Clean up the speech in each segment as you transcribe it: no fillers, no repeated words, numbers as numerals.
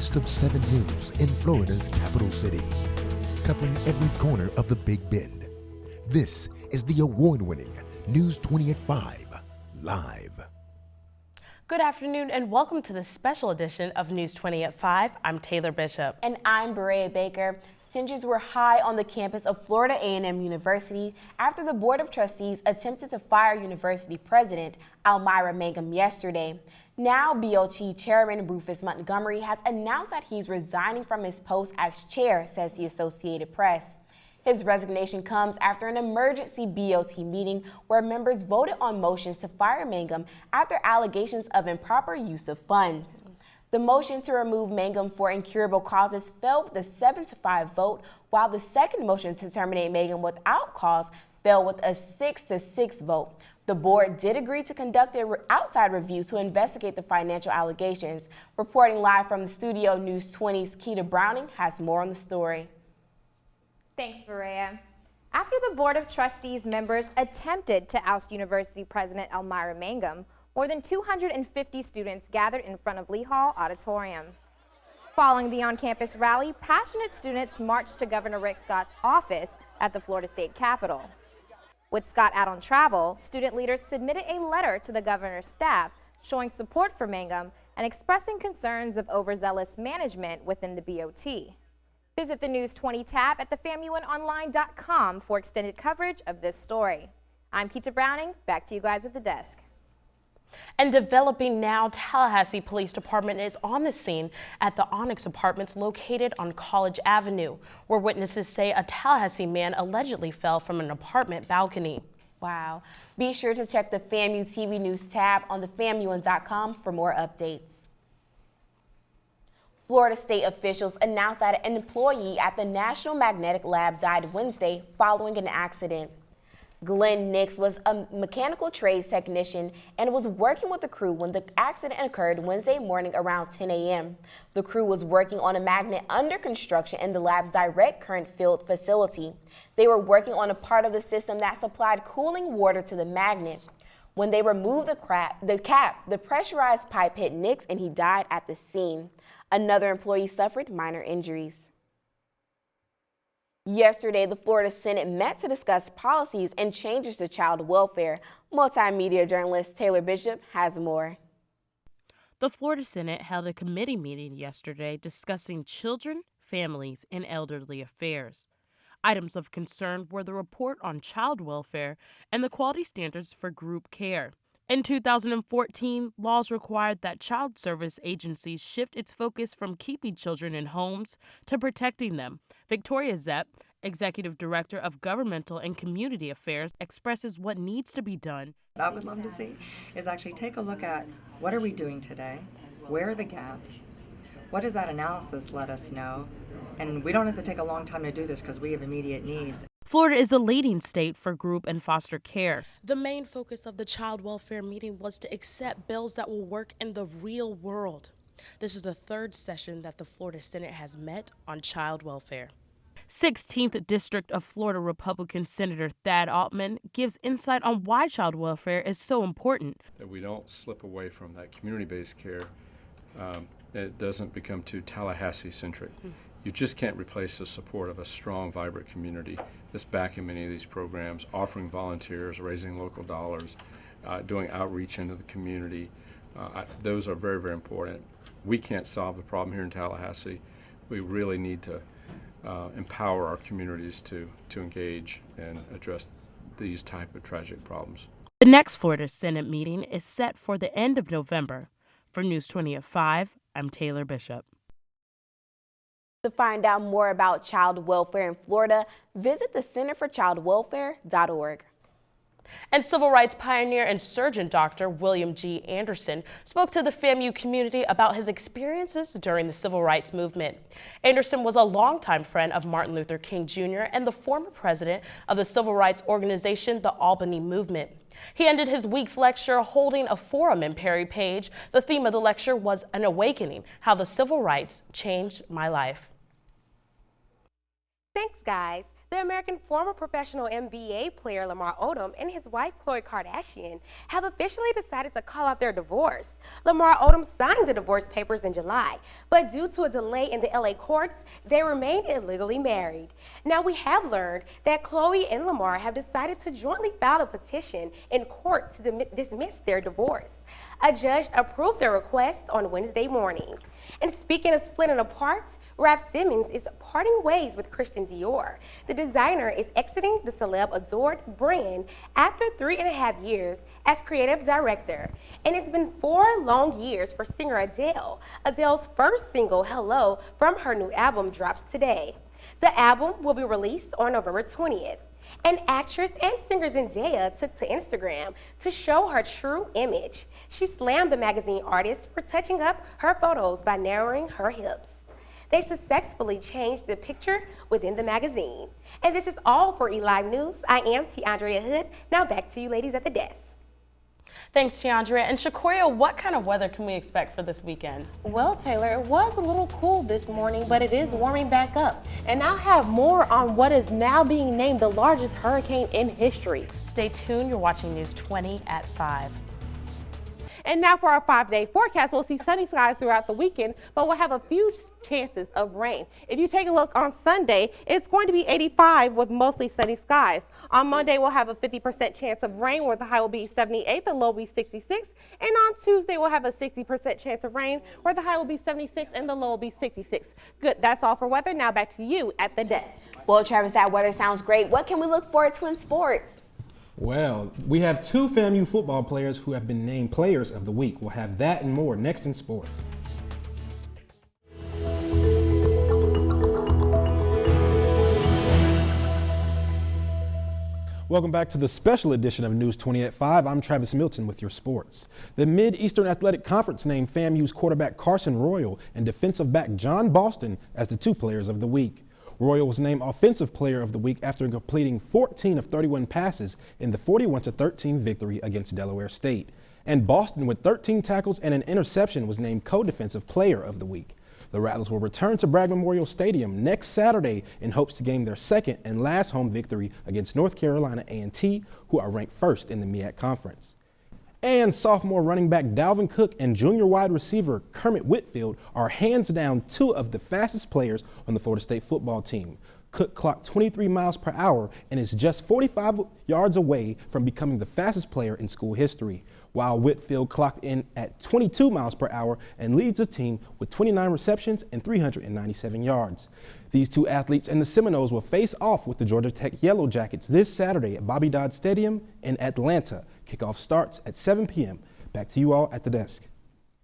east of 7 Hills in Florida's capital city, covering every corner of the Big Bend. This is the award-winning News 20 at 5 Live. Good afternoon and welcome to the special edition of News 20 at 5. I'm Taylor Bishop. And I'm Berea Baker. Tensions were high on the campus of Florida A&M University after the Board of Trustees attempted to fire University President Almira Mangum yesterday. Now BOT Chairman Rufus Montgomery has announced that he's resigning from his post as chair, says the Associated Press. His resignation comes after an emergency BOT meeting where members voted on motions to fire Mangum after allegations of improper use of funds. The motion to remove Mangum for incurable causes fell with a 7-5 vote, while the second motion to terminate Mangum without cause fell with a 6-6 vote. The board did agree to conduct an outside review to investigate the financial allegations. Reporting live from the studio, News 20's Keita Browning has more on the story. Thanks, Berea. After the Board of Trustees members attempted to oust University President Almira Mangum, more than 250 students gathered in front of Lee Hall Auditorium. Following the on-campus rally, passionate students marched to Governor Rick Scott's office at the Florida State Capitol. With Scott out on travel, student leaders submitted a letter to the governor's staff showing support for Mangum and expressing concerns of overzealous management within the BOT. Visit the News 20 tab at thefamuonline.com for extended coverage of this story. I'm Keita Browning. Back to you guys at the desk. And developing now, Tallahassee Police Department is on the scene at the Onyx Apartments located on College Avenue, where witnesses say a Tallahassee man allegedly fell from an apartment balcony. Wow. Be sure to check the FAMU TV News tab on thefamuon.com for more updates. Florida state officials announced that an employee at the National Magnetic Lab died Wednesday following an accident. Glenn Nix was a mechanical trades technician and was working with the crew when the accident occurred Wednesday morning around 10 a.m. The crew was working on a magnet under construction in the lab's direct current field facility. They were working on a part of the system that supplied cooling water to the magnet. When they removed the cap, the pressurized pipe hit Nix and he died at the scene. Another employee suffered minor injuries. Yesterday, the Florida Senate met to discuss policies and changes to child welfare. Multimedia journalist Taylor Bishop has more. The Florida Senate held a committee meeting yesterday discussing children, families, and elderly affairs. Items of concern were the report on child welfare and the quality standards for group care. In 2014, laws required that child service agencies shift its focus from keeping children in homes to protecting them. Victoria Zepp, Executive Director of Governmental and Community Affairs, expresses what needs to be done. What I would love to see is actually take a look at what are we doing today, where are the gaps, what does that analysis let us know, and we don't have to take a long time to do this because we have immediate needs. Florida is the leading state for group and foster care. The main focus of the child welfare meeting was to accept bills that will work in the real world. This is the third session that the Florida Senate has met on child welfare. 16th District of Florida Republican Senator Thad Altman gives insight on why child welfare is so important. That we don't slip away from that community-based care. It doesn't become too Tallahassee-centric. You just can't replace the support of a strong, vibrant community that's backing many of these programs, offering volunteers, raising local dollars, doing outreach into the community. Those are very, very important. We can't solve the problem here in Tallahassee. We really need to empower our communities to engage and address these type of tragic problems. The next Florida Senate meeting is set for the end of November. For News 20 at 5, I'm Taylor Bishop. To find out more about child welfare in Florida, visit the centerforchildwelfare.org. And civil rights pioneer and surgeon Dr. William G. Anderson spoke to the FAMU community about his experiences during the civil rights movement. Anderson was a longtime friend of Martin Luther King Jr. and the former president of the civil rights organization, the Albany Movement. He ended his week's lecture holding a forum in Perry Page. The theme of the lecture was An Awakening, How the Civil Rights Changed My Life. Thanks, guys. The American former professional NBA player Lamar Odom and his wife Khloe Kardashian have officially decided to call out their divorce. Lamar Odom signed the divorce papers in July, but due to a delay in the LA courts, they remain illegally married. Now we have learned that Khloe and Lamar have decided to jointly file a petition in court to dismiss their divorce. A judge approved their request on Wednesday morning. And speaking of splitting apart, Raf Simons is parting ways with Christian Dior. The designer is exiting the celeb-adored brand after 3.5 years as creative director. And it's been 4 long years for singer Adele. Adele's first single, Hello, from her new album drops today. The album will be released on November 20th. And actress and singer Zendaya took to Instagram to show her true image. She slammed the magazine artist for touching up her photos by narrowing her hips. They successfully changed the picture within the magazine. And this is all for eLive News. I am Tiandrea Hood. Now back to you ladies at the desk. Thanks, Tiandrea. And Shakoria, what kind of weather can we expect for this weekend? Well, Taylor, it was a little cool this morning, but it is warming back up. And I'll have more on what is now being named the largest hurricane in history. Stay tuned. You're watching News 20 at 5. And now for our 5-day forecast, we'll see sunny skies throughout the weekend, but we'll have a few chances of rain. If you take a look on Sunday, it's going to be 85 with mostly sunny skies. On Monday, we'll have a 50% chance of rain where the high will be 78, the low will be 66. And on Tuesday, we'll have a 60% chance of rain where the high will be 76 and the low will be 66. Good, that's all for weather. Now back to you at the desk. Well, Travis, that weather sounds great. What can we look forward to in sports? Well, we have 2 FAMU football players who have been named Players of the Week. We'll have that and more next in sports. Welcome back to the special edition of News 20 at 5. I'm Travis Milton with your sports. The Mid-Eastern Athletic Conference named FAMU's quarterback Carson Royal and defensive back John Boston as the 2 Players of the Week. Royal was named Offensive Player of the Week after completing 14 of 31 passes in the 41-13 victory against Delaware State. And Boston, with 13 tackles and an interception, was named Co-Defensive Player of the Week. The Rattlers will return to Bragg Memorial Stadium next Saturday in hopes to gain their second and last home victory against North Carolina A&T, who are ranked first in the MEAC Conference. And sophomore running back Dalvin Cook and junior wide receiver Kermit Whitfield are hands down 2 of the fastest players on the Florida State football team. Cook clocked 23 miles per hour and is just 45 yards away from becoming the fastest player in school history, while Whitfield clocked in at 22 miles per hour and leads the team with 29 receptions and 397 yards. These 2 athletes and the Seminoles will face off with the Georgia Tech Yellow Jackets this Saturday at Bobby Dodd Stadium in Atlanta. Kickoff starts at 7 p.m. Back to you all at the desk.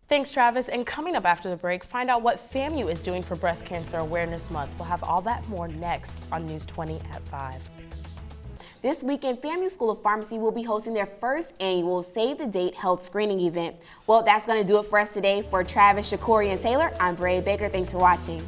Thanks, Travis. And coming up after the break, find out what FAMU is doing for Breast Cancer Awareness Month. We'll have all that more next on News 20 at 5. This weekend, FAMU School of Pharmacy will be hosting their first annual Save the Date health screening event. Well, that's going to do it for us today. For Travis, Shakoria, and Taylor, I'm Bray Baker. Thanks for watching.